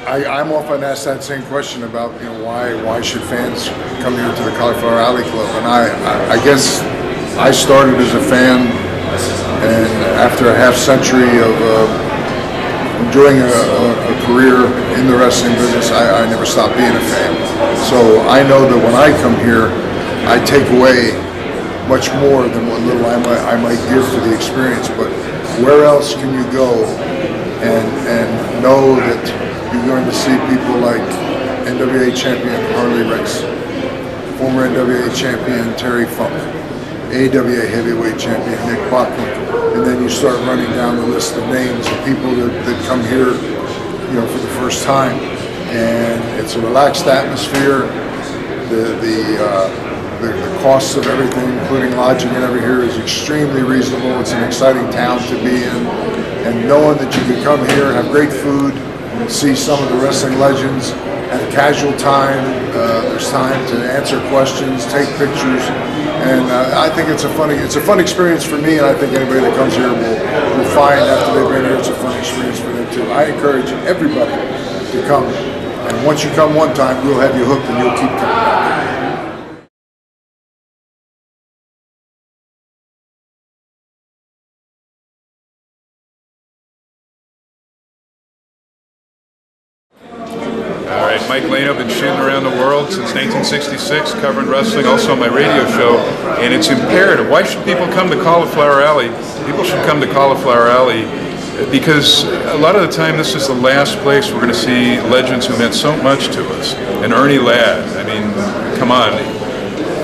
I'm often asked that same question about, why should fans come here to the Cauliflower Alley Club? And I guess I started as a fan, and after a half century of enjoying a career in the wrestling business, I never stopped being a fan. So I know that when I come here, I take away much more than what little I might give for the experience. But where else can you go and know that you're going to see people like NWA champion Harley Race, former NWA champion Terry Funk, AWA heavyweight champion Nick Bockwinkel, and then you start running down the list of names of people that come here, for the first time. And it's a relaxed atmosphere. The costs of everything, including lodging and everything here, is extremely reasonable. It's an exciting town to be in, and knowing that you can come here, have great food, see some of the wrestling legends at a casual time. There's time to answer questions, take pictures, and I think it's a fun experience for me, and I think anybody that comes here will find after they've been here it's a fun experience for them too. I encourage everybody to come, and once you come one time, we'll have you hooked and you'll keep coming back. Mike Lano, been shooting around the world since 1966, covering wrestling, also on my radio show, and it's imperative. Why should people come to Cauliflower Alley? People should come to Cauliflower Alley because a lot of the time this is the last place we're going to see legends who meant so much to us. And Ernie Ladd, I mean, come on.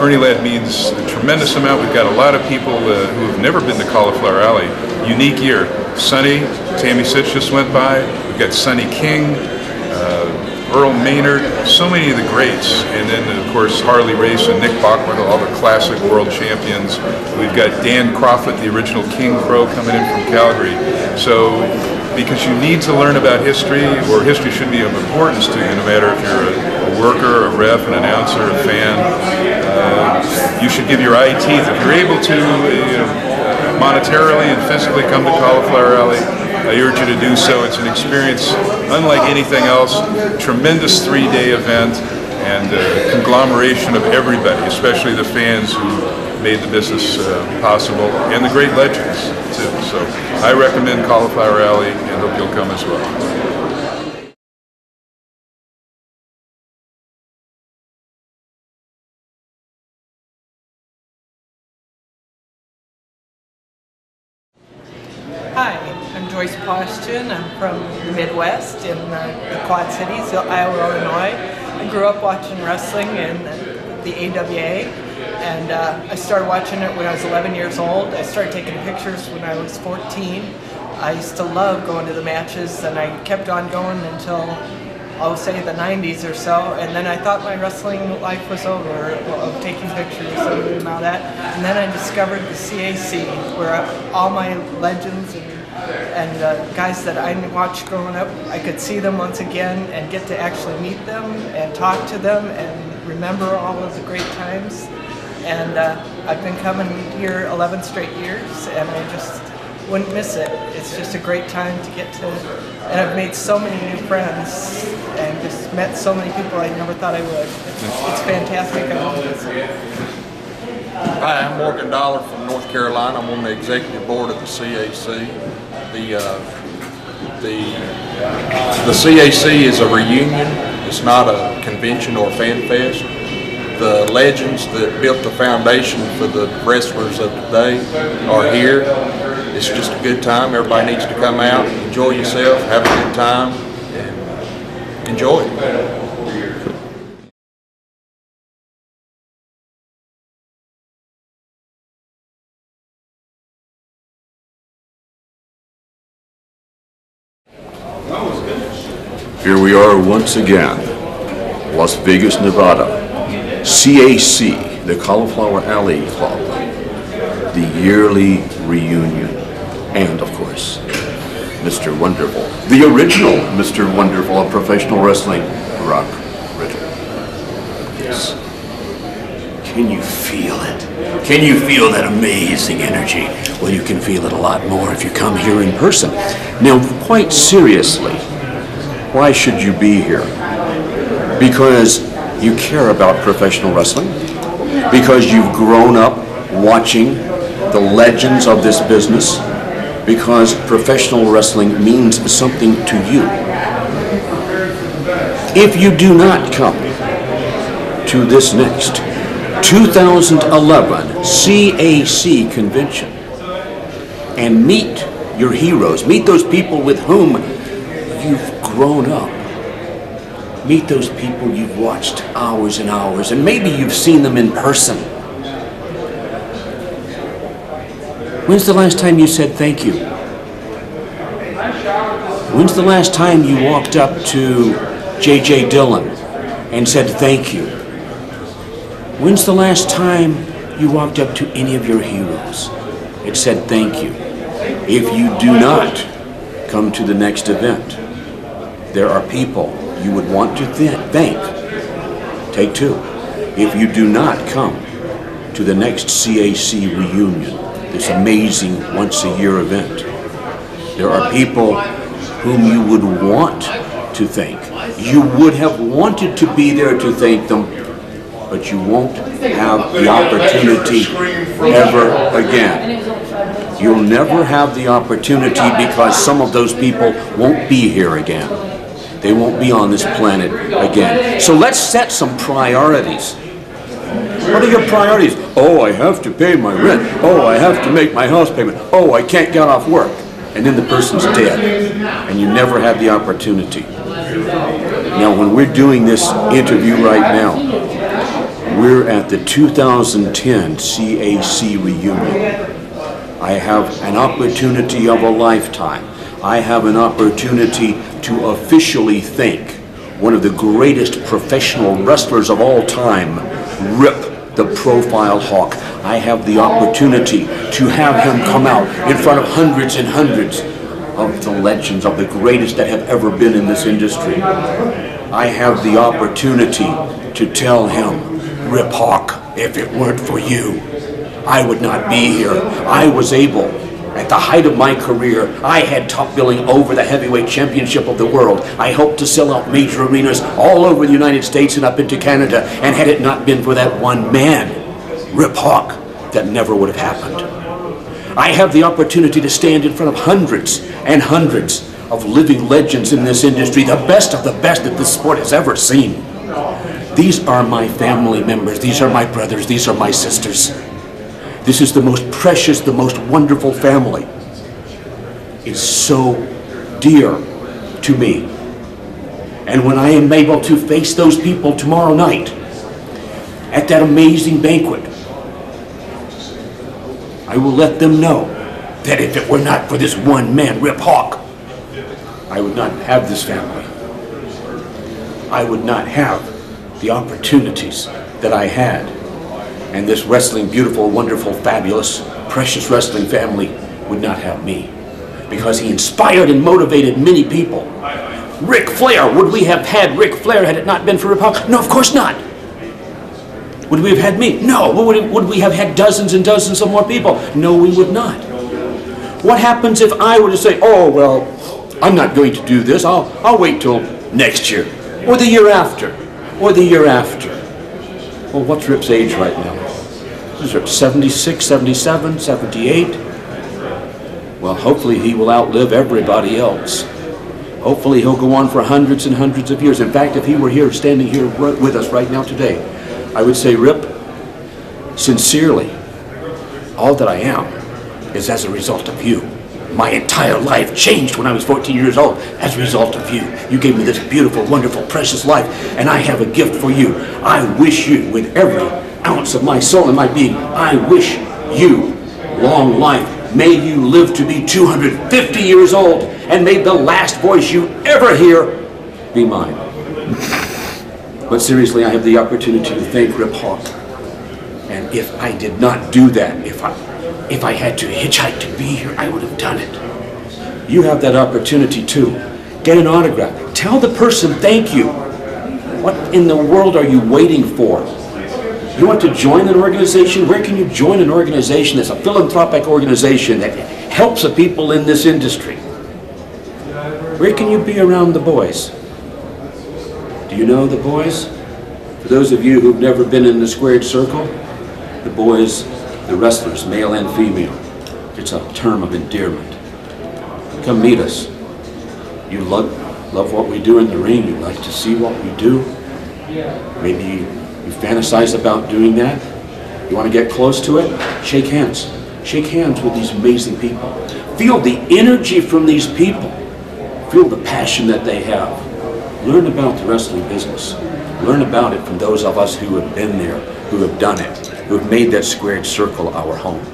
Ernie Ladd means a tremendous amount. We've got a lot of people who have never been to Cauliflower Alley. Unique year. Sonny, Tammy Sitch just went by. We've got Sonny King, Earl Maynard, so many of the greats, and then of course Harley Race and Nick Bockwinkel, all the classic world champions. We've got Dan Crawford, the original King Pro, coming in from Calgary. So, because you need to learn about history, or history should be of importance to you, no matter if you're a worker, a ref, an announcer, a fan, you should give your eye teeth. If you're able to, monetarily and physically come to Cauliflower Alley, I urge you to do so. It's an experience unlike anything else. Tremendous 3-day event and conglomeration of everybody, especially the fans who made the business possible, and the great legends too. So I recommend Cauliflower Alley and hope you'll come as well. Hi, I'm Joyce Poston. I'm from the Midwest in the Quad Cities, Iowa, Illinois. I grew up watching wrestling in the AWA, and I started watching it when I was 11 years old. I started taking pictures when I was 14. I used to love going to the matches, and I kept on going until, I'll say, the 90s or so, and then I thought my wrestling life was over, of taking pictures and all that. And then I discovered the C.A.C, where all my legends and guys that I watched growing up, I could see them once again and get to actually meet them and talk to them and remember all of the great times. And I've been coming here 11 straight years, and I just wouldn't miss it. It's just a great time to get to, and I've made so many new friends and just met so many people I never thought I would. It's fantastic. I love it. Hi, I'm Morgan Dollar from North Carolina. I'm on the executive board of the C.A.C. The C.A.C. is a reunion. It's not a convention or fan fest. The legends that built the foundation for the wrestlers of today are here. It's just a good time. Everybody needs to come out, enjoy yourself, have a good time, and enjoy it. Here we are once again, Las Vegas, Nevada. C.A.C, the Cauliflower Alley Club, the yearly reunion, and of course, Mr. Wonderful, the original Mr. Wonderful of professional wrestling, Riddle. Yes. Can you feel it? Can you feel that amazing energy? Well, you can feel it a lot more if you come here in person. Now, quite seriously, Why should you be here? Because you care about professional wrestling, because you've grown up watching the legends of this business, because professional wrestling means something to you. If you do not come to this next 2011 C.A.C. convention and meet your heroes, meet those people with whom you've grown up, meet those people you've watched hours and hours, and maybe you've seen them in person. When's the last time you said thank you? When's the last time you walked up to J.J. Dillion and said thank you? When's the last time you walked up to any of your heroes and said thank you? If you do not come to the next event, there are people you would want to thank. Take two. If you do not come to the next C.A.C. reunion, this amazing once-a-year event, there are people whom you would want to thank. You would have wanted to be there to thank them, but you won't have the opportunity ever again. You'll never have the opportunity because some of those people won't be here again. They won't be on this planet again. So let's set some priorities. What are your priorities? Oh, I have to pay my rent. Oh, I have to make my house payment. Oh, I can't get off work. And then the person's dead, and you never have the opportunity. Now, when we're doing this interview right now, we're at the 2010 C.A.C. reunion. I have an opportunity of a lifetime. I have an opportunity to officially thank one of the greatest professional wrestlers of all time, Rip the Profile Hawk. I have the opportunity to have him come out in front of hundreds and hundreds of the legends, of the greatest that have ever been in this industry. I have the opportunity to tell him, Rip Hawk, if it weren't for you, I would not be here. I was able, at the height of my career, I had top billing over the heavyweight championship of the world. I helped to sell out major arenas all over the United States and up into Canada. And had it not been for that one man, Rip Hawk, that never would have happened. I have the opportunity to stand in front of hundreds and hundreds of living legends in this industry, the best of the best that this sport has ever seen. These are my family members. These are my brothers. These are my sisters. This is the most precious, the most wonderful family. It's so dear to me. And when I am able to face those people tomorrow night at that amazing banquet, I will let them know that if it were not for this one man, Rip Hawk, I would not have this family. I would not have the opportunities that I had. And this wrestling, beautiful, wonderful, fabulous, precious wrestling family would not have me. Because he inspired and motivated many people. Ric Flair, would we have had Ric Flair had it not been for Rip Hawk? No, of course not. Would we have had me? No. Would we have had dozens and dozens of more people? No, we would not. What happens if I were to say, oh, well, I'm not going to do this. I'll wait till next year, or the year after, or the year after. Well, what's Rip's age right now? Is Rip 76, 77, 78? Well, hopefully he will outlive everybody else. Hopefully he'll go on for hundreds and hundreds of years. In fact, if he were here, standing here with us right now today, I would say, Rip, sincerely, all that I am is as a result of you. My entire life changed when I was 14 years old as a result of you. You gave me this beautiful, wonderful, precious life, and I have a gift for you. I wish you, with every ounce of my soul and my being, I wish you long life. May you live to be 250 years old, and may the last voice you ever hear be mine. But seriously, I have the opportunity to thank Rip Hawk. And if I did not do that, if I had to hitchhike to be here, I would have done it. You have that opportunity too. Get an autograph. Tell the person thank you. What in the world are you waiting for? You want to join an organization? Where can you join an organization that's a philanthropic organization that helps the people in this industry? Where can you be around the boys? Do you know the boys? For those of you who've never been in the squared circle, the boys, the wrestlers, male and female, it's a term of endearment. Come meet us. You love what we do in the ring. You like to see what we do. Maybe you fantasize about doing that. You want to get close to it? Shake hands. Shake hands with these amazing people. Feel the energy from these people. Feel the passion that they have. Learn about the wrestling business. Learn about it from those of us who have been there, who have done it, who have made that squared circle our home.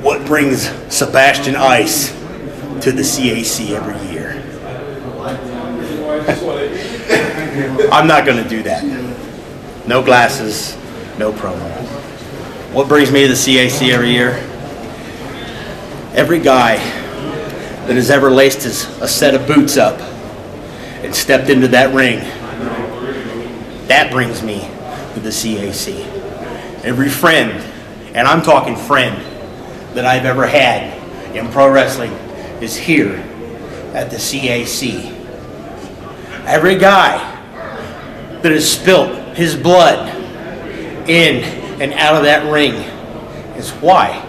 What brings Sebastian Ice to the C.A.C. every year? I'm not going to do that. No glasses, no promo. What brings me to the C.A.C. every year? Every guy that has ever laced a set of boots up and stepped into that ring, that brings me to the C.A.C. Every friend, and I'm talking friend, that I've ever had in pro wrestling is here at the C.A.C. Every guy that has spilt his blood in and out of that ring is why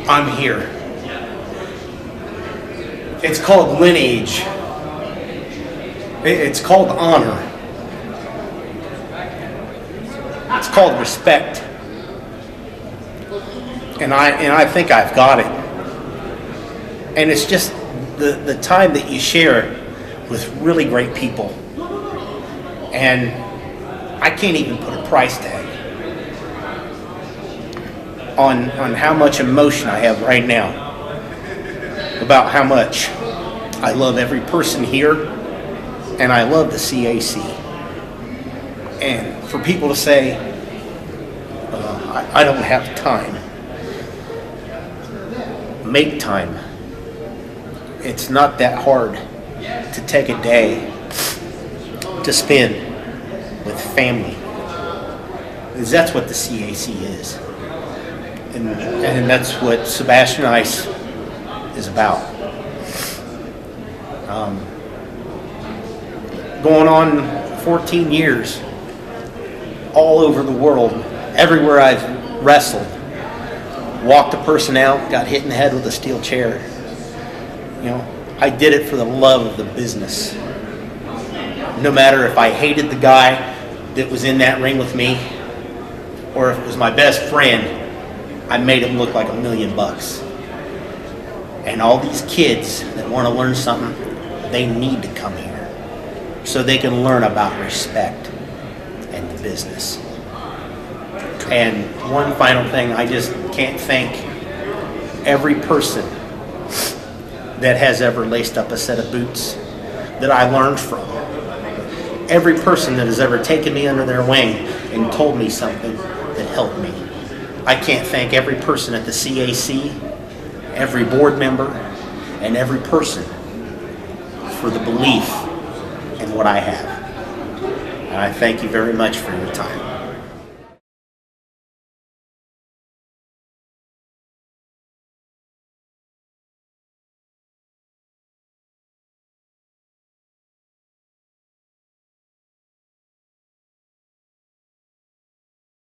I'm here. It's called lineage. It's called honor. It's called respect. And I think I've got it. And it's just the time that you share with really great people. And I can't even put a price tag on how much emotion I have right now about how much I love every person here and I love the C.A.C. And for people to say, I don't have time. Make time. It's not that hard to take a day to spend with family, because that's what the C.A.C. is, and that's what Sebastian Ice is about. Going on 14 years, all over the world, everywhere I've wrestled. Walked a person out, got hit in the head with a steel chair. You know, I did it for the love of the business. No matter if I hated the guy that was in that ring with me, or if it was my best friend, I made him look like $1 million. And all these kids that want to learn something, they need to come here so they can learn about respect and the business. And one final thing, I just can't thank every person that has ever laced up a set of boots that I learned from. Every person that has ever taken me under their wing and told me something that helped me. I can't thank every person at the C.A.C., every board member, and every person for the belief in what I have. And I thank you very much for your time.